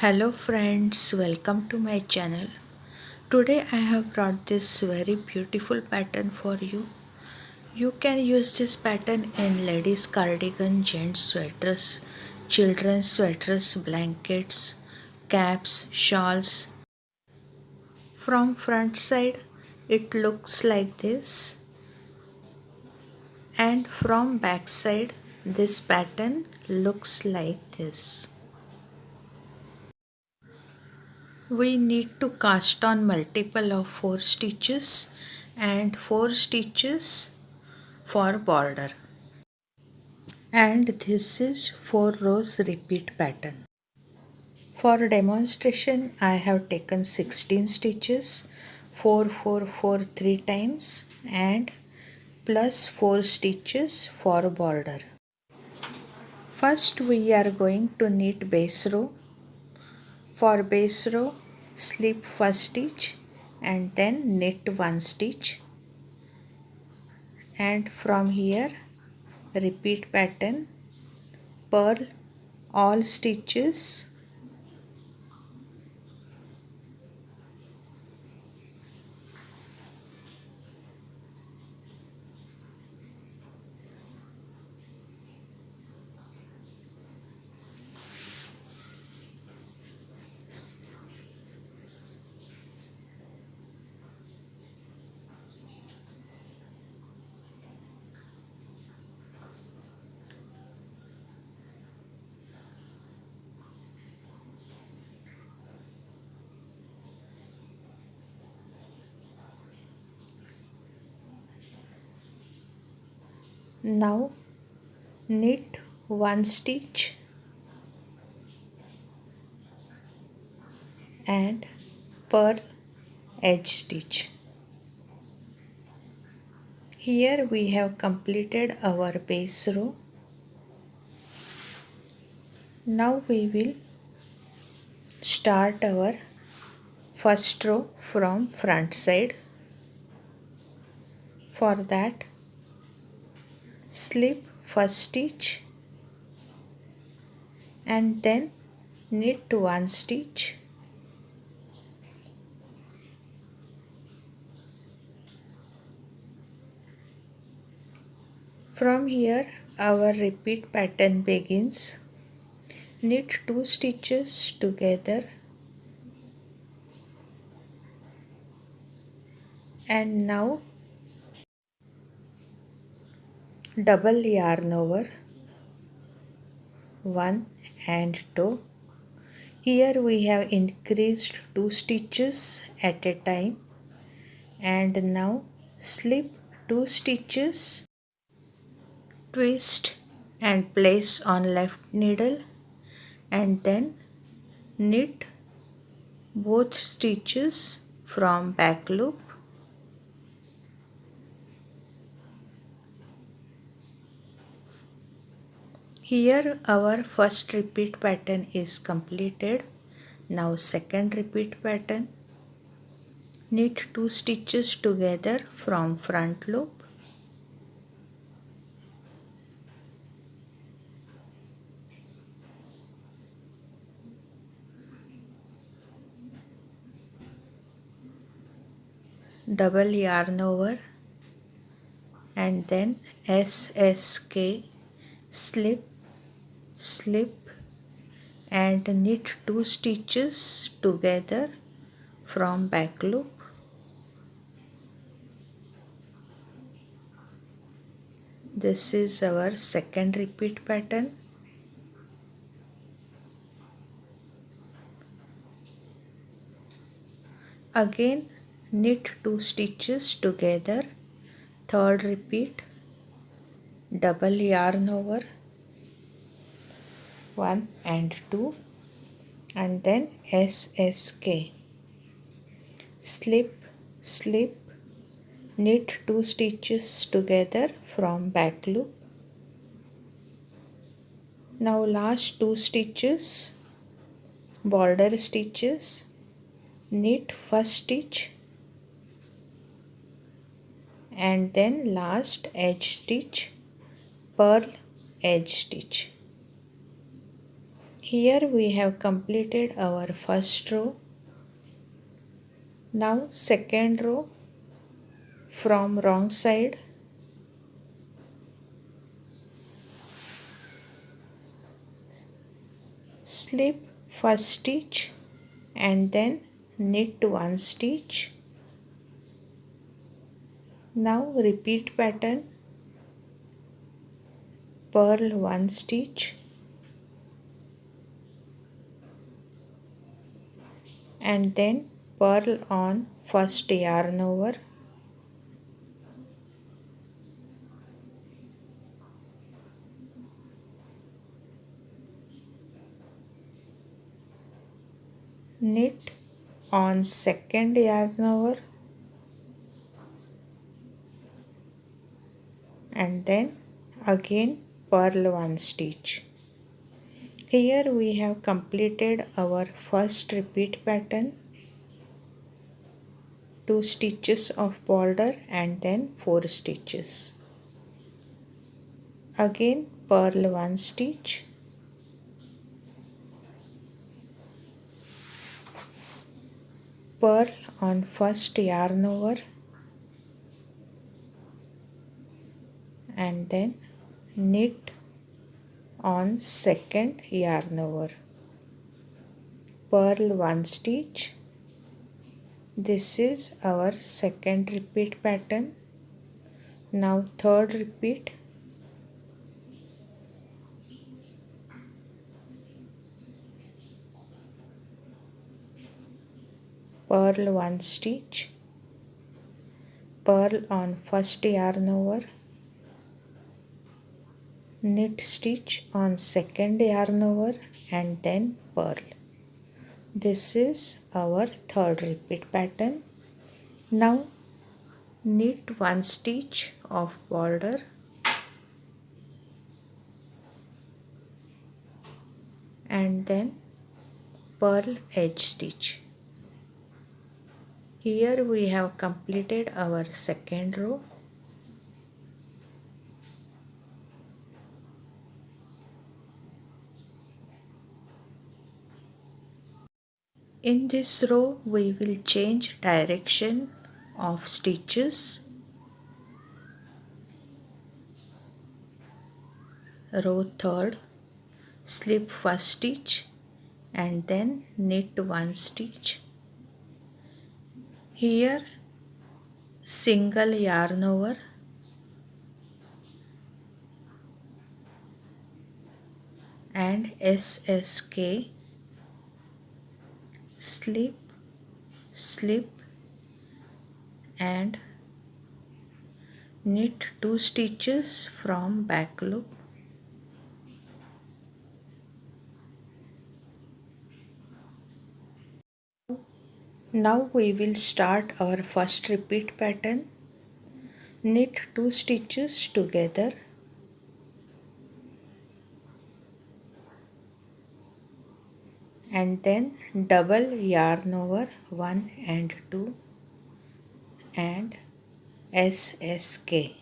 Hello friends, welcome to my channel. Today I have brought this very beautiful pattern for you. You can use this pattern in ladies cardigan, gents sweaters, children's sweaters, blankets, caps, shawls. From front side it looks like this, and from back side this pattern looks like this. We need to cast on multiple of 4 stitches and 4 stitches for border, and this is 4 rows repeat pattern. For demonstration I have taken 16 stitches, 4 4 4 3 times and plus 4 stitches for border. First we are going to knit base row. For base row, slip first stitch and then knit one stitch, and from here repeat pattern, purl all stitches, now knit one stitch and purl edge stitch. Here we have completed our base row. Now we will start our first row from front side. For that, slip first stitch and then knit one stitch, from here our repeat pattern begins. Knit 2 stitches together and now double yarn over 1 and 2. Here we have increased 2 stitches at a time, and now slip 2 stitches, twist and place on left needle, and then knit both stitches from back loop. Here our first repeat pattern is completed. Now second repeat pattern. Knit 2 stitches together from front loop. Double yarn over and then SSK, slip, slip and knit 2 stitches together from back loop. This is our second repeat pattern. Again knit 2 stitches together, third repeat, double yarn over 1 and 2 and then SSK, slip, slip, knit 2 stitches together from back loop. Now last 2 stitches, border stitches, knit first stitch and then last edge stitch, purl edge stitch. Here we have completed our first row. Now second row from wrong side. Slip first stitch and then knit one stitch. Now repeat pattern, purl one stitch and then purl on first yarn over. Knit on second yarn over and then again purl one stitch. Here we have completed our first repeat pattern, 2 stitches of border and then 4 stitches. Again purl one stitch, purl on first yarn over and then knit on second yarn over, purl one stitch. This is our second repeat pattern. Now third repeat, purl one stitch, purl on first yarn over, knit stitch on second yarn over and then purl. This is our third repeat pattern. Now knit one stitch of border and then purl edge stitch. Here we have completed our second row. In this row we will change direction of stitches. Row third, slip first stitch and then knit one stitch. Here single yarn over and SSK, slip, slip and knit 2 stitches from back loop. Now we will start our first repeat pattern. Knit 2 stitches together and then double yarn over 1 and 2 and SSK.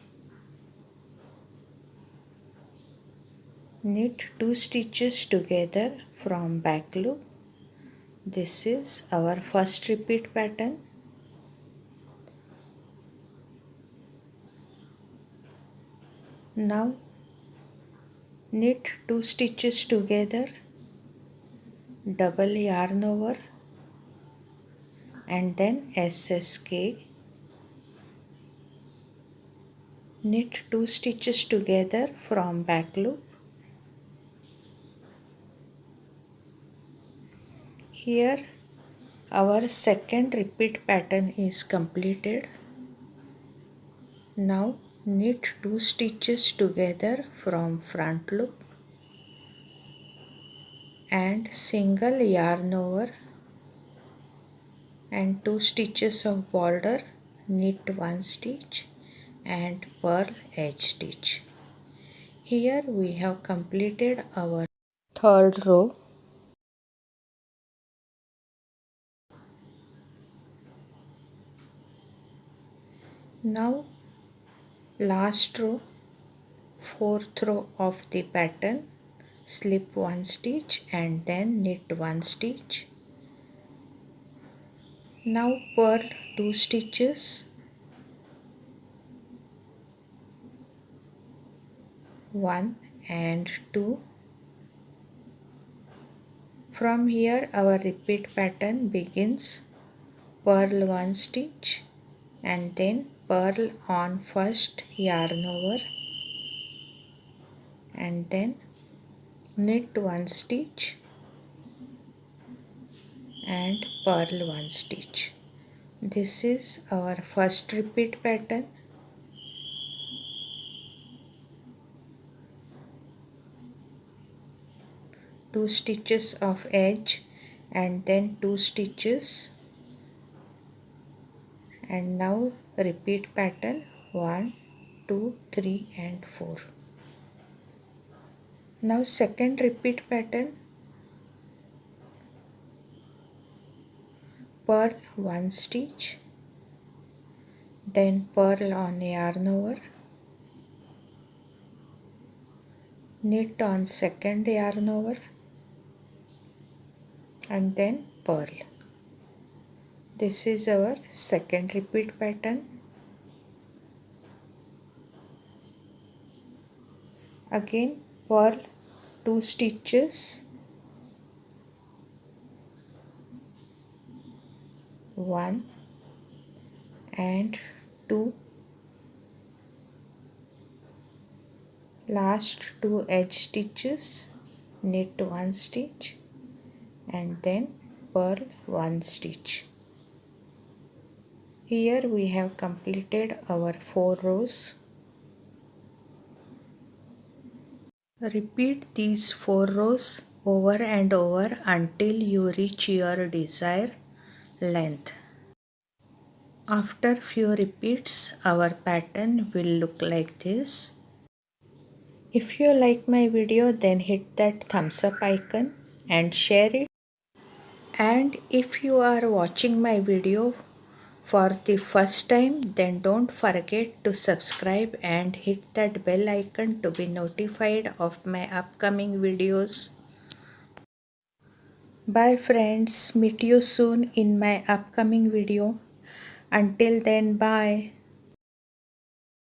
Knit 2 stitches together from back loop. This is our first repeat pattern. Now knit 2 stitches together, double yarn over and then SSK. Knit 2 stitches together from back loop. Here our second repeat pattern is completed. Now knit 2 stitches together from front loop and single yarn over and 2 stitches of border, knit 1 stitch and purl edge stitch. Here we have completed our third row. Now last row, fourth row of the pattern, slip one stitch and then knit one stitch. Now purl 2 stitches, 1 and 2. From here our repeat pattern begins. Purl 1 stitch and then purl on first yarn over and then knit 1 stitch and purl 1 stitch. This is our first repeat pattern. Two stitches of edge and then 2 stitches, and now repeat pattern 1, 2, 3 and 4. Now second repeat pattern, purl 1 stitch, then purl on yarn over, knit on second yarn over and then purl. This is our second repeat pattern. Again purl 2 stitches, 1 and 2, last 2 edge stitches, knit 1 stitch and then purl 1 stitch. Here we have completed our 4 rows. Repeat these 4 rows over and over until you reach your desired length. After few repeats, our pattern will look like this. If you like my video, then hit that thumbs up icon and share it. And if you are watching my video for the first time, then don't forget to subscribe and hit that bell icon to be notified of my upcoming videos. Bye friends, meet you soon in my upcoming video. Until then, bye.